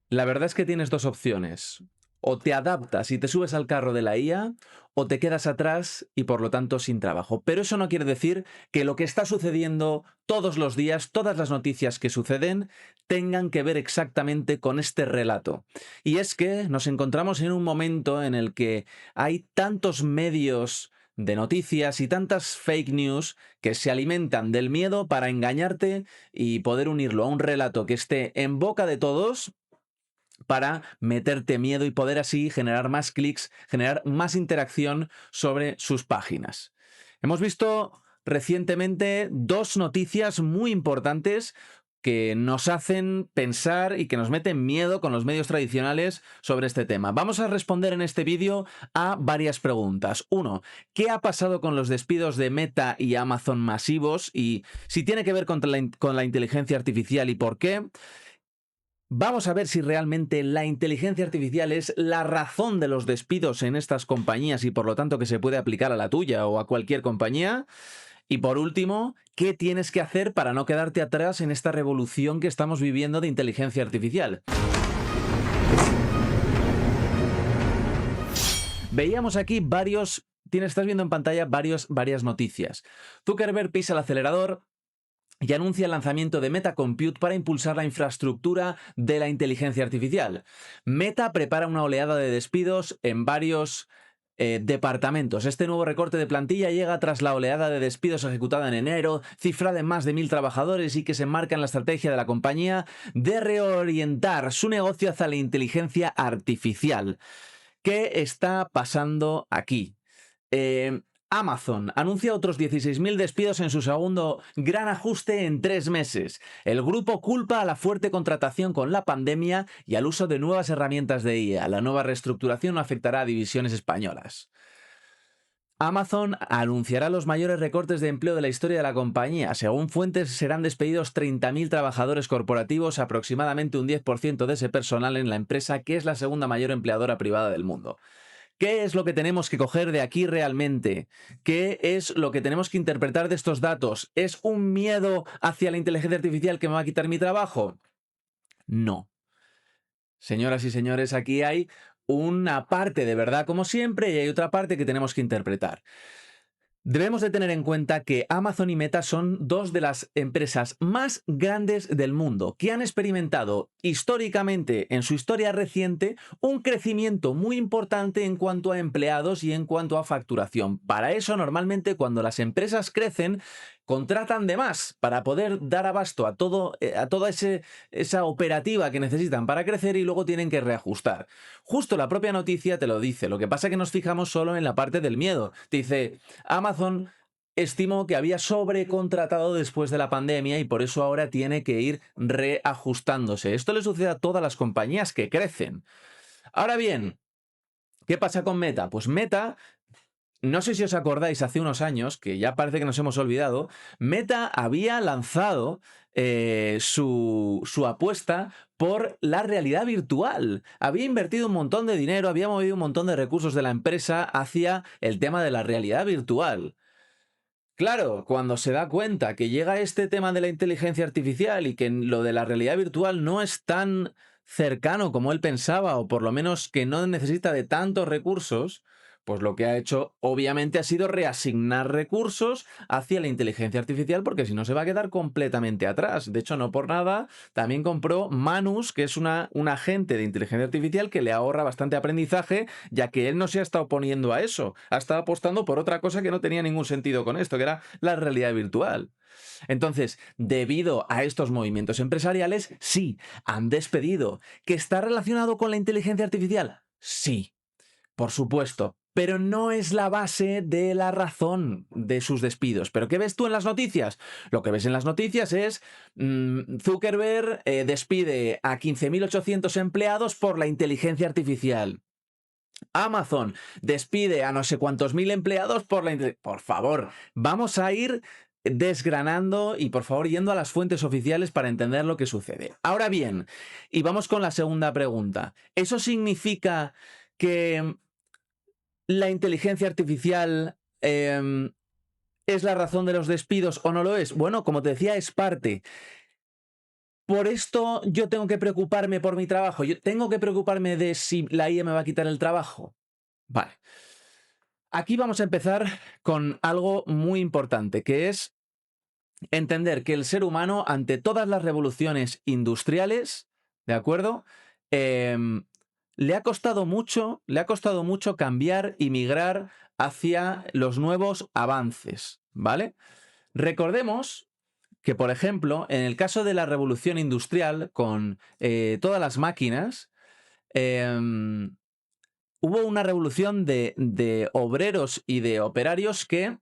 La verdad es que tienes dos opciones. O te adaptas y te subes al carro de la IA, o te quedas atrás y por lo tanto sin trabajo. Pero eso no quiere decir que lo que está sucediendo todos los días, todas las noticias que suceden, tengan que ver exactamente con este relato. Y es que nos encontramos en un momento en el que hay tantos medios de noticias y tantas fake news que se alimentan del miedo para engañarte y poder unirlo a un relato que esté en boca de todos para meterte miedo y poder así generar más clics, generar más interacción sobre sus páginas. Hemos visto recientemente dos noticias muy importantes que nos hacen pensar y que nos meten miedo con los medios tradicionales sobre este tema. Vamos a responder en este vídeo a varias preguntas. Uno, ¿qué ha pasado con los despidos de Meta y Amazon masivos? Y si tiene que ver con la inteligencia artificial y por qué. Vamos a ver si realmente la inteligencia artificial es la razón de los despidos en estas compañías y por lo tanto que se puede aplicar a la tuya o a cualquier compañía. Y por último, ¿qué tienes que hacer para no quedarte atrás en esta revolución que estamos viviendo de inteligencia artificial? Veíamos aquí estás viendo en pantalla varias noticias. Zuckerberg pisa el acelerador y anuncia el lanzamiento de Meta Compute para impulsar la infraestructura de la inteligencia artificial. Meta prepara una oleada de despidos en varios departamentos. Este nuevo recorte de plantilla llega tras la oleada de despidos ejecutada en enero, cifrada en más de 1.000 trabajadores y que se enmarca en la estrategia de la compañía de reorientar su negocio hacia la inteligencia artificial. ¿Qué está pasando aquí? Amazon anuncia otros 16.000 despidos en su segundo gran ajuste en 3 meses. El grupo culpa a la fuerte contratación con la pandemia y al uso de nuevas herramientas de IA. La nueva reestructuración no afectará a divisiones españolas. Amazon anunciará los mayores recortes de empleo de la historia de la compañía. Según fuentes, serán despedidos 30.000 trabajadores corporativos, aproximadamente un 10% de ese personal en la empresa, que es la segunda mayor empleadora privada del mundo. ¿Qué es lo que tenemos que coger de aquí realmente? ¿Qué es lo que tenemos que interpretar de estos datos? ¿Es un miedo hacia la inteligencia artificial que me va a quitar mi trabajo? No. Señoras y señores, aquí hay una parte de verdad como siempre y hay otra parte que tenemos que interpretar. Debemos de tener en cuenta que Amazon y Meta son dos de las empresas más grandes del mundo, que han experimentado históricamente, en su historia reciente, un crecimiento muy importante en cuanto a empleados y en cuanto a facturación. Para eso, normalmente, cuando las empresas crecen, contratan de más para poder dar abasto a toda esa operativa que necesitan para crecer y luego tienen que reajustar. Justo la propia noticia te lo dice. Lo que pasa es que nos fijamos solo en la parte del miedo. Te dice, Amazon estimó que había sobrecontratado después de la pandemia y por eso ahora tiene que ir reajustándose. Esto le sucede a todas las compañías que crecen. Ahora bien, ¿qué pasa con Meta? Pues Meta, no sé si os acordáis, hace unos años, que ya parece que nos hemos olvidado, Meta había lanzado su apuesta por la realidad virtual. Había invertido un montón de dinero, había movido un montón de recursos de la empresa hacia el tema de la realidad virtual. Claro, cuando se da cuenta que llega este tema de la inteligencia artificial y que lo de la realidad virtual no es tan cercano como él pensaba, o por lo menos que no necesita de tantos recursos, pues lo que ha hecho obviamente ha sido reasignar recursos hacia la inteligencia artificial porque si no se va a quedar completamente atrás. De hecho, no por nada, también compró Manus, que es un agente de inteligencia artificial que le ahorra bastante aprendizaje, ya que él no se ha estado oponiendo a eso, ha estado apostando por otra cosa que no tenía ningún sentido con esto, que era la realidad virtual. Entonces, debido a estos movimientos empresariales, sí, han despedido. ¿Que está relacionado con la inteligencia artificial? Sí, por supuesto. Pero no es la base de la razón de sus despidos. ¿Pero qué ves tú en las noticias? Lo que ves en las noticias es Zuckerberg despide a 15.800 empleados por la inteligencia artificial. Amazon despide a no sé cuántos mil empleados por la... Por favor, vamos a ir desgranando y por favor yendo a las fuentes oficiales para entender lo que sucede. Ahora bien, y vamos con la segunda pregunta. ¿Eso significa que la inteligencia artificial es la razón de los despidos o no lo es? Bueno, como te decía, es parte. por esto yo tengo que preocuparme por mi trabajo. Yo tengo que preocuparme de si la IA me va a quitar el trabajo. Vale. Aquí vamos a empezar con algo muy importante, que es entender que el ser humano, ante todas las revoluciones industriales, ¿de acuerdo? Le ha costado mucho cambiar y migrar hacia los nuevos avances, ¿vale? Recordemos que, por ejemplo, en el caso de la revolución industrial, con todas las máquinas, hubo una revolución de obreros y de operarios que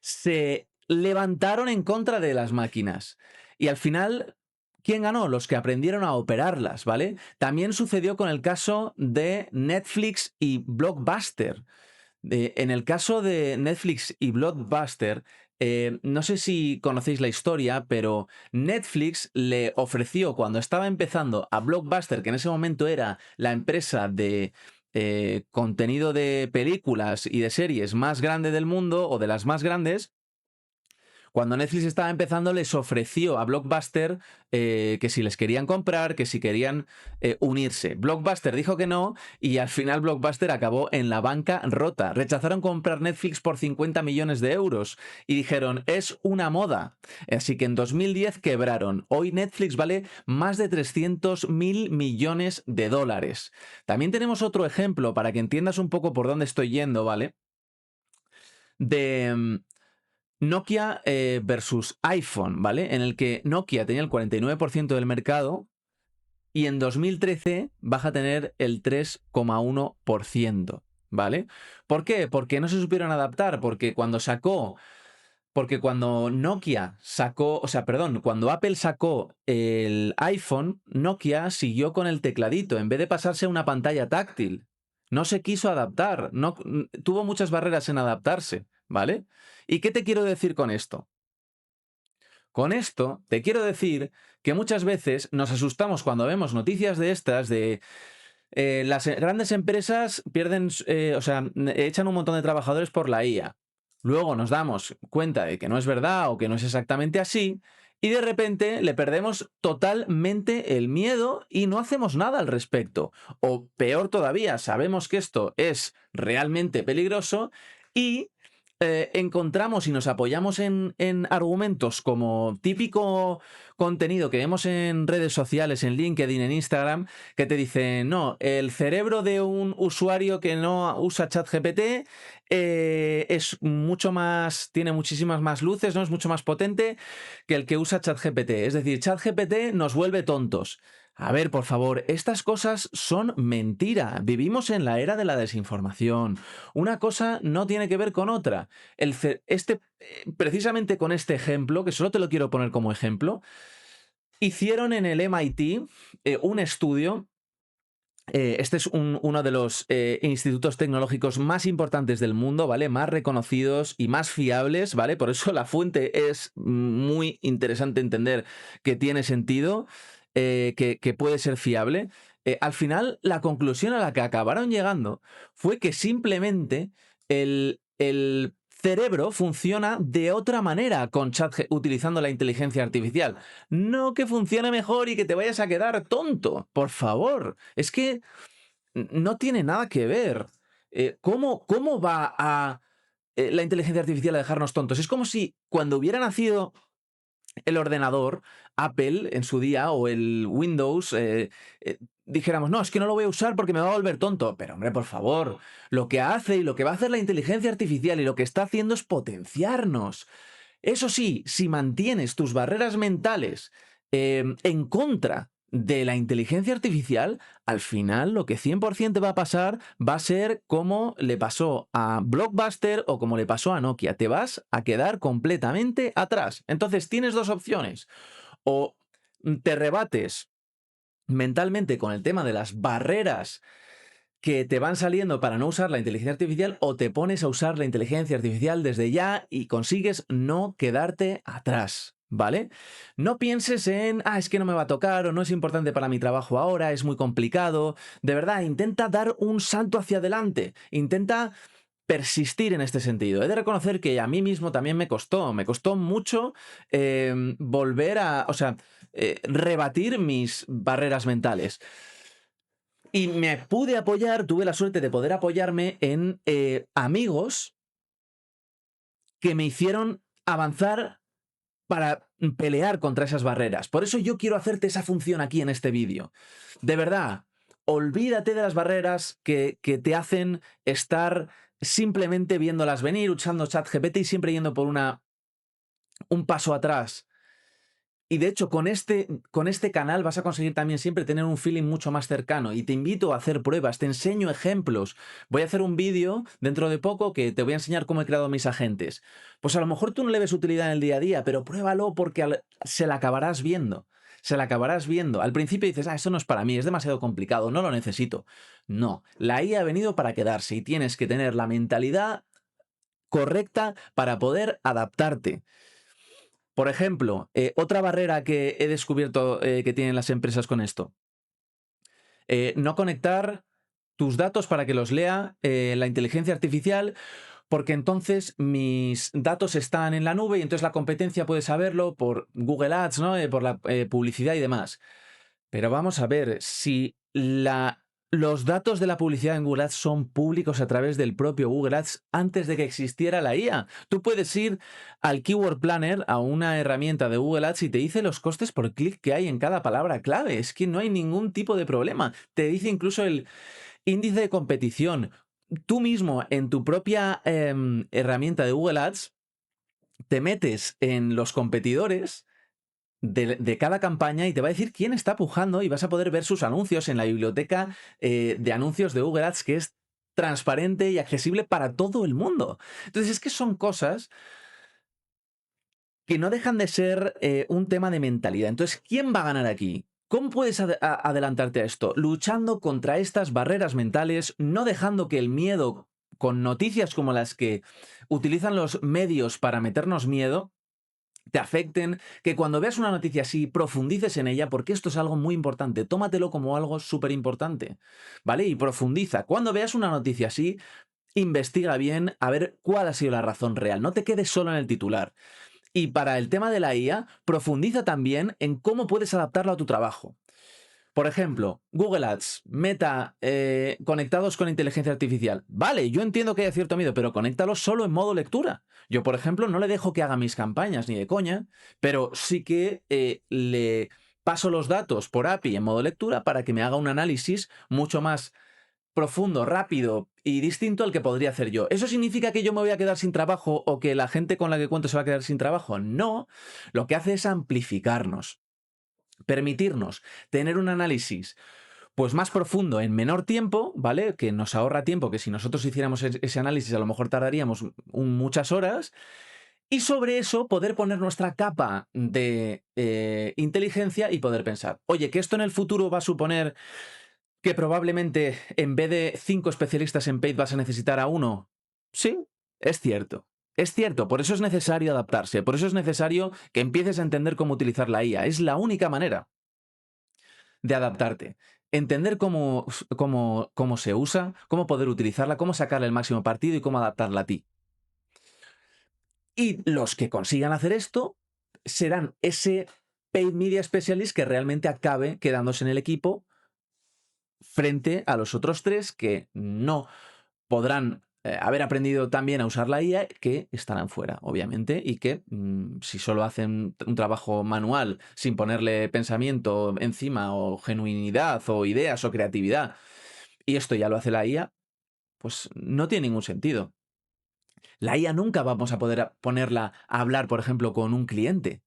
se levantaron en contra de las máquinas. Y al final, ¿quién ganó? Los que aprendieron a operarlas, ¿vale? También sucedió con el caso de Netflix y Blockbuster. En el caso de Netflix y Blockbuster, no sé si conocéis la historia, pero Netflix le ofreció, cuando estaba empezando, a Blockbuster, que en ese momento era la empresa de contenido de películas y de series más grande del mundo, o de las más grandes. Cuando Netflix estaba empezando, les ofreció a Blockbuster que si les querían comprar, que si querían unirse. Blockbuster dijo que no y al final Blockbuster acabó en la bancarrota. Rechazaron comprar Netflix por 50 millones de euros y dijeron, es una moda. Así que en 2010 quebraron. Hoy Netflix vale más de 300.000 millones de dólares. También tenemos otro ejemplo para que entiendas un poco por dónde estoy yendo, ¿vale? De Nokia versus iPhone, ¿vale? En el que Nokia tenía el 49% del mercado y en 2013 baja a tener el 3,1%, ¿vale? ¿Por qué? Porque no se supieron adaptar, porque cuando Nokia sacó, o sea, perdón, cuando Apple sacó el iPhone, Nokia siguió con el tecladito en vez de pasarse a una pantalla táctil. No se quiso adaptar, no, tuvo muchas barreras en adaptarse, ¿vale? ¿Y qué te quiero decir con esto? Con esto te quiero decir que muchas veces nos asustamos cuando vemos noticias de estas de las grandes empresas pierden, o sea, echan un montón de trabajadores por la IA. Luego nos damos cuenta de que no es verdad o que no es exactamente así y de repente le perdemos totalmente el miedo y no hacemos nada al respecto. O peor todavía, sabemos que esto es realmente peligroso y encontramos y nos apoyamos en argumentos como típico contenido que vemos en redes sociales, en LinkedIn, en Instagram, que te dicen, no, el cerebro de un usuario que no usa ChatGPT es mucho más, tiene muchísimas más luces, ¿no? Es mucho más potente que el que usa ChatGPT. Es decir, ChatGPT nos vuelve tontos. A ver, por favor, estas cosas son mentira. Vivimos en la era de la desinformación. Una cosa no tiene que ver con otra. Precisamente con este ejemplo, que solo te lo quiero poner como ejemplo, hicieron en el MIT un estudio. Este es uno de los institutos tecnológicos más importantes del mundo, ¿vale? Más reconocidos y más fiables, ¿vale? Por eso la fuente es muy interesante entender que tiene sentido, que puede ser fiable. Al final, la conclusión a la que acabaron llegando fue que simplemente el cerebro funciona de otra manera con utilizando la inteligencia artificial. No que funcione mejor y que te vayas a quedar tonto, por favor. Es que no tiene nada que ver. ¿Cómo va a la inteligencia artificial a dejarnos tontos? Es como si cuando hubiera nacido el ordenador, Apple en su día, o el Windows, dijéramos, no, es que no lo voy a usar porque me va a volver tonto. Pero hombre, por favor, lo que hace y lo que va a hacer la inteligencia artificial y lo que está haciendo es potenciarnos. Eso sí, si mantienes tus barreras mentales en contra de la inteligencia artificial, al final lo que 100% va a pasar va a ser como le pasó a Blockbuster o como le pasó a Nokia. Te vas a quedar completamente atrás. Entonces tienes dos opciones. O te rebates mentalmente con el tema de las barreras que te van saliendo para no usar la inteligencia artificial, o te pones a usar la inteligencia artificial desde ya y consigues no quedarte atrás, ¿vale? No pienses en, es que no me va a tocar o no es importante para mi trabajo ahora, es muy complicado. De verdad, intenta dar un salto hacia adelante, intenta persistir en este sentido. He de reconocer que a mí mismo también me costó mucho volver a... O sea, rebatir mis barreras mentales. Y me pude apoyar, tuve la suerte de poder apoyarme en amigos que me hicieron avanzar para pelear contra esas barreras. Por eso yo quiero hacerte esa función aquí en este vídeo. De verdad, olvídate de las barreras que te hacen estar simplemente viéndolas venir, usando ChatGPT y siempre yendo por un paso atrás. Y de hecho, con este canal vas a conseguir también siempre tener un feeling mucho más cercano. Y te invito a hacer pruebas, te enseño ejemplos. Voy a hacer un vídeo dentro de poco que te voy a enseñar cómo he creado mis agentes. Pues a lo mejor tú no le ves utilidad en el día a día, pero pruébalo porque se la acabarás viendo. Se la acabarás viendo. Al principio dices, esto no es para mí, es demasiado complicado, no lo necesito. No, la IA ha venido para quedarse y tienes que tener la mentalidad correcta para poder adaptarte. Por ejemplo, otra barrera que he descubierto que tienen las empresas con esto. No conectar tus datos para que los lea la inteligencia artificial, porque entonces mis datos están en la nube y entonces la competencia puede saberlo por Google Ads, ¿no? Por la publicidad y demás. Pero vamos a ver, si los datos de la publicidad en Google Ads son públicos a través del propio Google Ads antes de que existiera la IA. Tú puedes ir al Keyword Planner, a una herramienta de Google Ads, y te dice los costes por clic que hay en cada palabra clave. Es que no hay ningún tipo de problema. Te dice incluso el índice de competición. Tú mismo, en tu propia herramienta de Google Ads, te metes en los competidores de cada campaña y te va a decir quién está pujando y vas a poder ver sus anuncios en la biblioteca de anuncios de Google Ads, que es transparente y accesible para todo el mundo. Entonces es que son cosas que no dejan de ser un tema de mentalidad. Entonces, ¿quién va a ganar aquí? ¿Cómo puedes adelantarte a esto? Luchando contra estas barreras mentales, no dejando que el miedo, con noticias como las que utilizan los medios para meternos miedo, te afecten, que cuando veas una noticia así profundices en ella, porque esto es algo muy importante, tómatelo como algo súper importante, ¿vale? Y profundiza. Cuando veas una noticia así, investiga bien a ver cuál ha sido la razón real, no te quedes solo en el titular. Y para el tema de la IA, profundiza también en cómo puedes adaptarlo a tu trabajo. Por ejemplo, Google Ads, Meta, conectados con inteligencia artificial. Vale, yo entiendo que haya cierto miedo, pero conéctalos solo en modo lectura. Yo, por ejemplo, no le dejo que haga mis campañas ni de coña, pero sí que le paso los datos por API en modo lectura para que me haga un análisis mucho más profundo, rápido y distinto al que podría hacer yo. ¿Eso significa que yo me voy a quedar sin trabajo o que la gente con la que cuento se va a quedar sin trabajo? No, lo que hace es amplificarnos. Permitirnos tener un análisis pues más profundo en menor tiempo, ¿vale? Que nos ahorra tiempo, que si nosotros hiciéramos ese análisis a lo mejor tardaríamos muchas horas. Y sobre eso poder poner nuestra capa de inteligencia y poder pensar, oye, que esto en el futuro va a suponer que probablemente en vez de 5 especialistas en paid vas a necesitar a uno. Sí, es cierto. Es cierto, por eso es necesario adaptarse, por eso es necesario que empieces a entender cómo utilizar la IA. Es la única manera de adaptarte. Entender cómo se usa, cómo poder utilizarla, cómo sacarle el máximo partido y cómo adaptarla a ti. Y los que consigan hacer esto serán ese paid media specialist que realmente acabe quedándose en el equipo frente a los otros 3 que no podrán haber aprendido también a usar la IA, que estarán fuera, obviamente, y que si solo hacen un trabajo manual sin ponerle pensamiento encima o genuinidad o ideas o creatividad, y esto ya lo hace la IA, pues no tiene ningún sentido. La IA nunca vamos a poder ponerla a hablar, por ejemplo, con un cliente,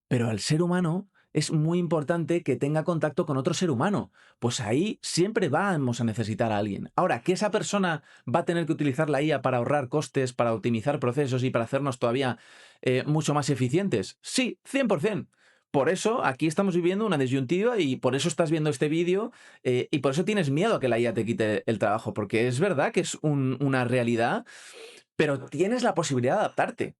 pero al ser humano es muy importante que tenga contacto con otro ser humano. Pues ahí siempre vamos a necesitar a alguien. Ahora, ¿que esa persona va a tener que utilizar la IA para ahorrar costes, para optimizar procesos y para hacernos todavía mucho más eficientes? Sí, 100%. Por eso aquí estamos viviendo una disyuntiva y por eso estás viendo este vídeo y por eso tienes miedo a que la IA te quite el trabajo, porque es verdad que es una realidad, pero tienes la posibilidad de adaptarte.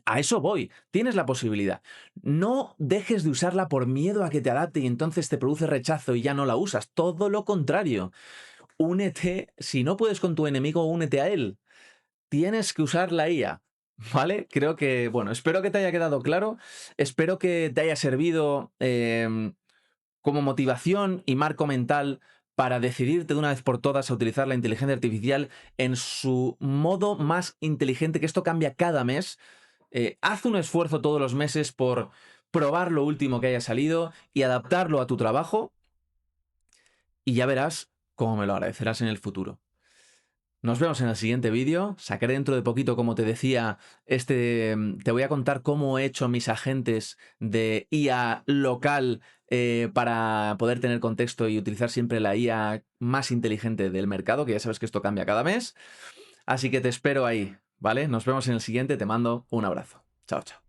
A eso voy, tienes la posibilidad. No dejes de usarla por miedo a que te adapte y entonces te produce rechazo y ya no la usas. Todo lo contrario. Únete, si no puedes con tu enemigo, únete a él. Tienes que usar la IA. ¿vale? Creo que, bueno, espero que te haya quedado claro, espero que te haya servido como motivación y marco mental para decidirte de una vez por todas a utilizar la inteligencia artificial en su modo más inteligente, que esto cambia cada mes. Haz un esfuerzo todos los meses por probar lo último que haya salido y adaptarlo a tu trabajo y ya verás cómo me lo agradecerás en el futuro. Nos vemos en el siguiente vídeo. Sacaré dentro de poquito, como te decía, te voy a contar cómo he hecho mis agentes de IA local para poder tener contexto y utilizar siempre la IA más inteligente del mercado, que ya sabes que esto cambia cada mes. Así que te espero ahí, ¿vale? Nos vemos en el siguiente. Te mando un abrazo. Chao, chao.